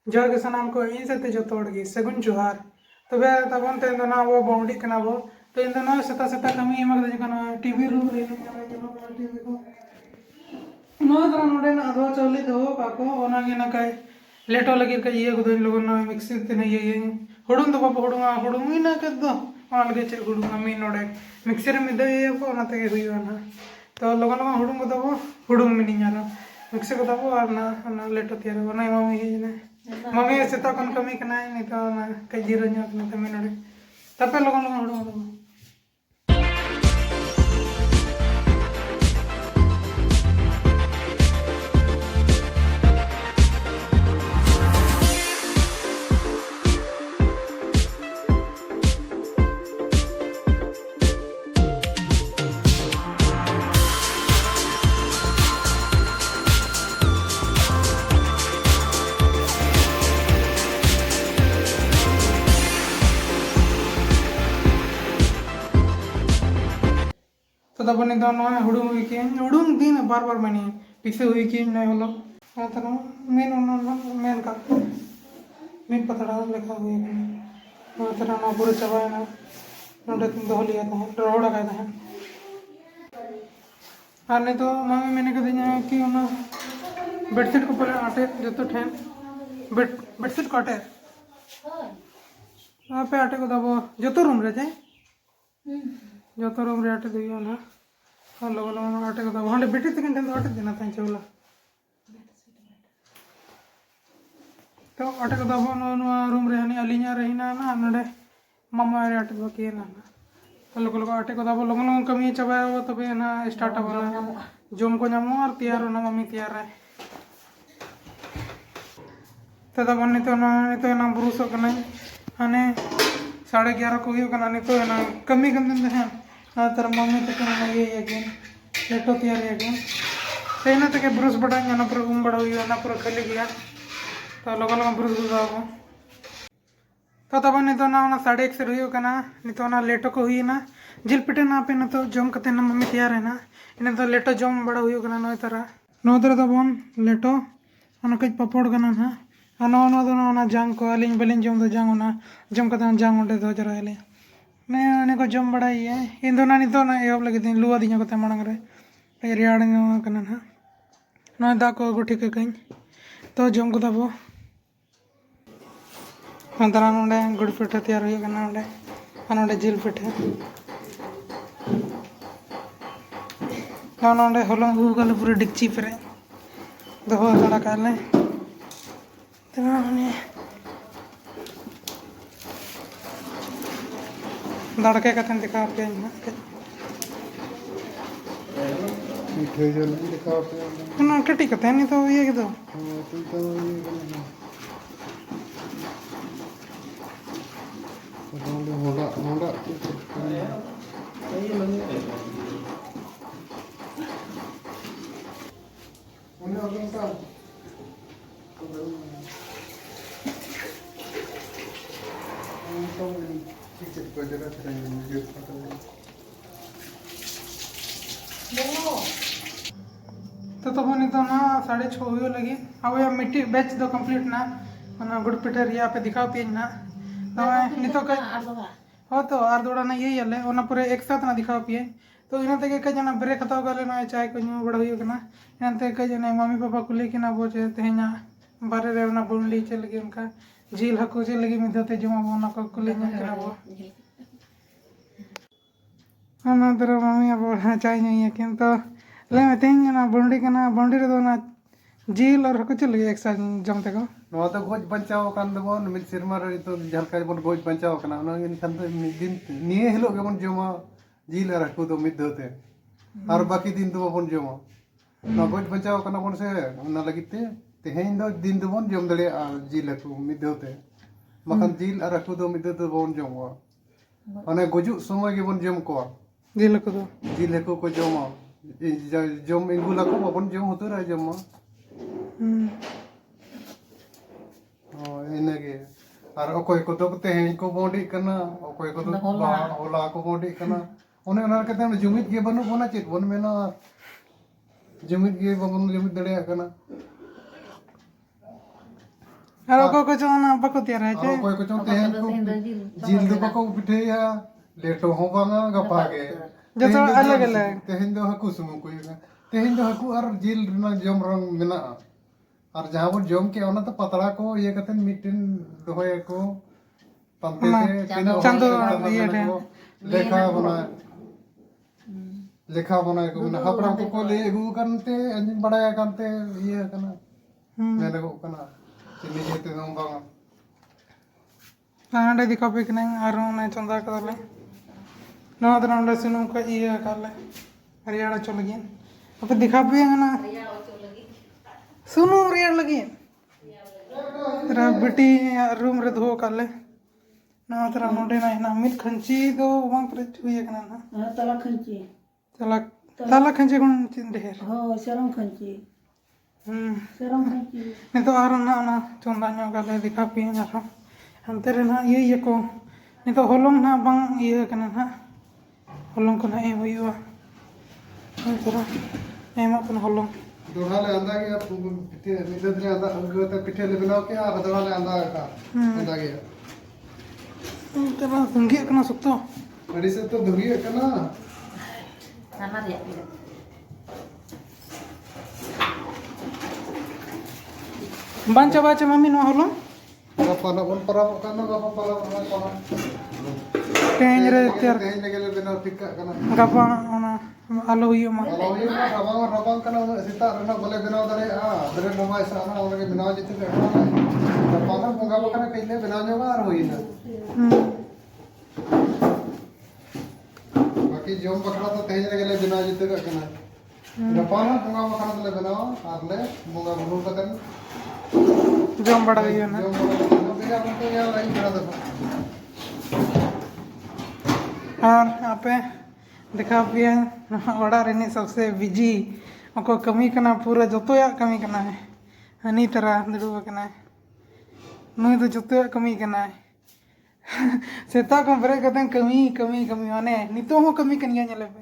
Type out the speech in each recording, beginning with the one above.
जोहार के सनाम को इन से जो तोड़ गई सगुन जोहार तबे तबन ते ना वो बाउंडी कना वो तो इन ना सता सता कमी एम जो कना टीवी रूम रे टीवी को नो दरा नोडे ना अधवा चौली दो पाको ओना गे ना काय लेटो लगे का ये को लोग ना मिक्सी ते ना ये हुडुंग दो बाप हुडुंग ना के दो ओना लगे चे हुडुंग मी नोडे मिक्सर में दे ये को ना ते हुई ना तो लोगन लोगन हुडुंग दो हुडुंग मिनी यार मिक्सर को दो और ना लेटो तियार ओना मम्मी ही ना मम्मी सेता कौन कमी करना है नहीं तो ना कई जीरो न्यूज़ में तो मैं नोड़े तब पे लोगों लोगों तो तब नहीं तो ना हुडुंग हुई कि हुडुंग दिन बार बार मैंने पीछे हुई कि नहीं होलो तो मेन मेन का मेन पतड़ा लेखा हुई तो ना पूरे चबाए ना नोटे दो लिया था रोड़ा का था और नहीं तो मम्मी मैंने कह दिया कि ना बेडशीट को पहले आटे जो तो ठेन बेडशीट को आटे वहाँ पे आटे को दबो जो तो रूम रे जाए जो तो रूम रे आटे दिया ना और लोगों लोगों आटे को दबो हाँ बेटी तक ठेन तो आटे देना था चवला तो आटे को दबो ना रूम रे हनी अलिया रही ना ना नोडे मम्मा रे आटे दो किए ना तो लोग आटे को दबो लोगों लोगों कमी चबाया वो तबे ना स्टार्ट अब जोम को नामो और तैयार होना मम्मी तैयार है तो तब नहीं तो ना ब्रूस करना हाने 11:30 को हुई करना नहीं तो ना कमी कम दिन है ना तर मम्मी तक ना ये अगेन लेटो तैयार अगेन तो ना तक ब्रूस बढ़ाएंगे ना पूरा बड़ा हुई ना पूरा खाली गया तो लोगों लोगों ब्रूस बुझाओ तो तब नहीं तो ना 1:30 से हुई करना नहीं तो ना लेटो को हुई ना जिल पिटे ना पे ना तो जम करते ना मम्मी तैयार है ना इन्हें तो लेटो जम बड़ा हुई करना नौ तरह तब लेटो ना कई पपड़ करना ना ना जांग को अलिंग बलिंग जम दो जांग ना जम करते जांग उठे दो जरा अली मैं उन्हें को जम बड़ा ही है इन दो ना नहीं तो ना एहब लगे दिन लुआ दिया को मांग रे रियाड़ करना ना ना दाग को गुठी के कहीं तो जम को तब अंतरा नोडे गुड़ पिठा तैयार हुई करना नोडे नोडे जिल पिठा ना नोडे हलंग हु कल पूरे डिक्ची पे दो तड़ा काले दड़के कतन दिखा पे ना टटी कते नहीं तो ये के दो तो तब नहीं तो ना 6:30 हुई लगी अब यह मिट्टी बैच दो कंप्लीट ना गुड़ पिठा रिया पे दिखा पे ना तो नहीं तो हो तो आर दौड़ा ना यही हले और पूरे एक साथ ना दिखा पिए तो इन तक कई जना ब्रेक हताव गले ना चाय को न्यू बड़ा हुई ना इनते कई जना मम्मी पापा को लेके ना वो तेहना बारे रे ना बुंडली चल लगी उनका झील हकू चल लगी मिदते जमा वो ना को कुले ना करा वो ना तेरा मम्मी अब चाय नहीं है किंतु ले मैं तेहन ना बुंडी करना बुंडी रे दो ना झील और हकू चल लगी एक साथ जमते को नवा तो गोज बचाव कान दबोन मिल सिरमा रे तो झालका बन गोज बचाव काना ना इन खान तो दिन निये हिलो के बन जमा जील रखो तो मिद होते और बाकी दिन तो बन जमा ना गोज बचाव काना बन से ना लगिते तेहेन दो दिन तो बन जम दले जील रखो मिद होते मखन जील रखो तो मिद तो बन जमा अने गोजु समय के बन जम को झील को जमा जम इंगुला को बन जम होतो रे जमा इनगे और अकोय को तो तेहेन को बॉडी करना अकोय को तो होला को बॉडी करना उन्हें उनर कहते हैं जुमित के बनु बना चित बन में ना जुमित के बन जुमित दड़े करना और को को चोना बाको तैयार है और कोई कुछ तेहन को जिल दो को पिठेया लेटो हो बांगा गपा के जतो अलग अलग तेहन दो हकु सुमु को तेहन दो हकु और जिल रना जम रंग मेना और जहां पर जम के ओना तो पतला को ये कतन मीटिन दोहे को पंते ते चांदो ये रे लेखा बना को ना हपड़ा को ले गु करते अंजिन बड़ाया करते ये कना मेरे को कना चिनी जेते दम बांगा नांडे दिखा पे कने आरो ने चंदा करले नवा दरंडे सुनु का ये करले हरियाणा चल लगी अब दिखा पे ना सुनु रियाड़ लगी तेरा बेटी रूम रे धो करले नवा तेरा नोडे ना मित खंची दो वांग पर हुई कना ना तला खंची ताला खंची कोन ढेर हो सरम खंची सरम खंची नितो आरो ना चंदा न्यो करले दिखा पे आरो अंतर ना ये को नितो होलोंग ना बांग ये कना ना होलोंग को ना एम हुआ तेरा एम अपन होलोंग दोहाले अंदा के पिठे निदत रे अंदा अंगो तो पिठे ले बनाओ के आ दोहाले अंदा का अंदा के तेरा संगी कना सकतो अड़ी से तो धुरी कना nama dia बांचा मम्मी नो होलोंग गपा ना बन परा कना गपा परा परा तेज रे त्यार तेज लगेले बनाओ टिक्का कना गपा ओना आलो हुई मा आलो ये रबांग कना सीता रना बोले बनाओ दरे दरे मोबाइल सा ना ओने बनाओ जिते गपा ना बोगा बकना कइले बनाओ जो बार होई ना बाकी जोम बकरा तो तेज लगेले बनाओ जिते कना गपा ना बोगा बकरा ले बनाओ आरले बोगा बनु कतन जोम बड़ा गई ना जोम बकरा बिना तो यार लाइन बड़ा दफा और आपे देखा पिया वड़ा रेनी सबसे बिजी ओको कमी कना पूरा जतो या कमी कना है हनी तरह दुड़ू कना है नुई तो जतो या कमी कना है सेता को बरे कतन कमी माने नितो हो कमी कनिया नेले पे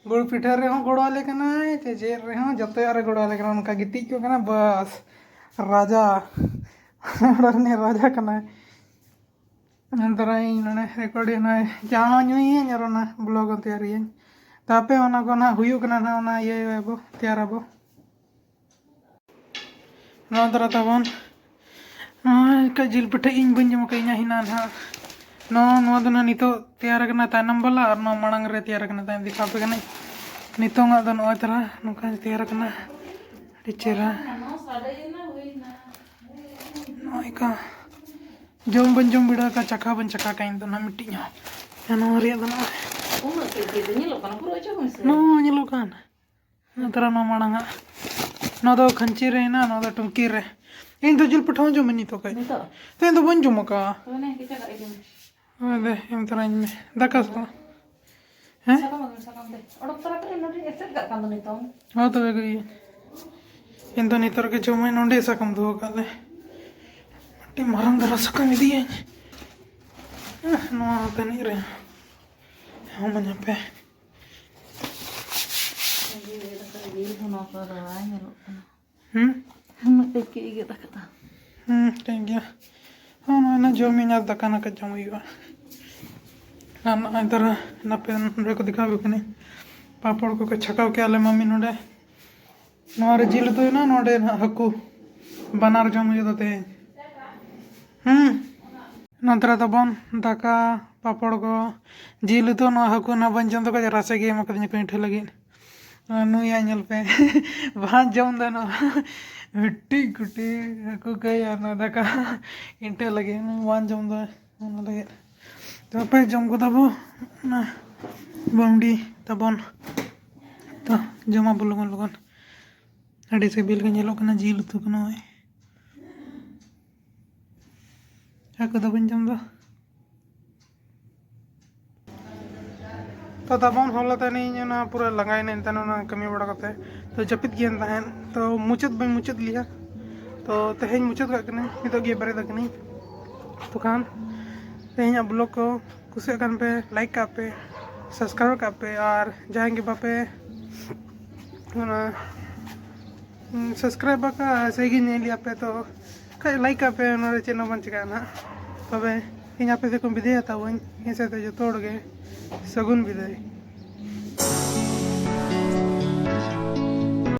गुड़ पिठा रे हो गोड़वा ले कना है ते जेर रे हो जतो या रे गोड़वा ले कना उनका गिटी को कना बस राजा ने राजा कना है अंतर इन्होंने रिकॉर्ड ना जाना न्यूई है यार ना ब्लॉग तैयारी है तापे ओना को ना हुयु कना ना ओना ये बो तैयार बो ना तरह तबन का जिल पिठे इन बन जम कइना हिना ना नो दना नितो तैयार कना तानम बला और नो मणंग रे तैयार कना तान दिखा पे कना नितो गा दन ओ तरह नुका तैयार कना टिचेरा नोइका जम बन जम बिड़ा का चखा बन चखा का इंदो ना मिट्टी nya नो रे दना नो nyelo kan तरा नो मणंगा नो दो खंची रे ना नो दो टुंकी रे इन तो जिल पठाओ जो मनी तो कई तो इन तो बन जो मका अबे इन तरह इन में दका सो हैं हाँ तो वे गई इन तो नितर के जो मैं नोंडे सा कम दो काले मट्टी मरम दरा सा कम दिए नो तो नहीं रहे हम मन्या पे thank you हाँ ना जो मैं ना दकाना का जाऊँ युवा ना इधर ना पे नोडे को दिखा भी कने पापड़ को छकाव के आले मम्मी नोडे नोरे जिल तो ना नोडे हकू बनार जाऊँ ये तो ते नंतर तबन दाका पापड़ को जिल तो ना हकू ना बन जाऊँ तो का रासे के मकद ने कहीं ठे लगी नुया ñel पे वहाँ जाऊँ ना मिट्टी कुटी हकू कहीं ना दाका इंटे लगे वहाँ जाऊँ तो ना लगे तो पे जम को तबो ना बंडी तबन तो जमा बुलगन लगन अड़ी से बिल के ñelo kana जिल तो कना है हकू तो बन जाऊँ तो तबन होला तनी ना पूरा लगाई नहीं तनो ना कमी बड़ा करते तो जपित गियन तहन तो मुचत बन मुचत लिया तो तेहेन मुचत का कने नितो गे बरे दकनी तो खान तेहेन ब्लॉग को कुछ कान पे लाइक का पे सब्सक्राइब का पे और जाएंगे बापे सब्सक्राइब बाका सही नहीं पे तो कई लाइक पे नोरे चेनो बन चिका ना तबे इन पे से को विदाय तावኝ इन से तो जो तोड़ गए सगुन विदाय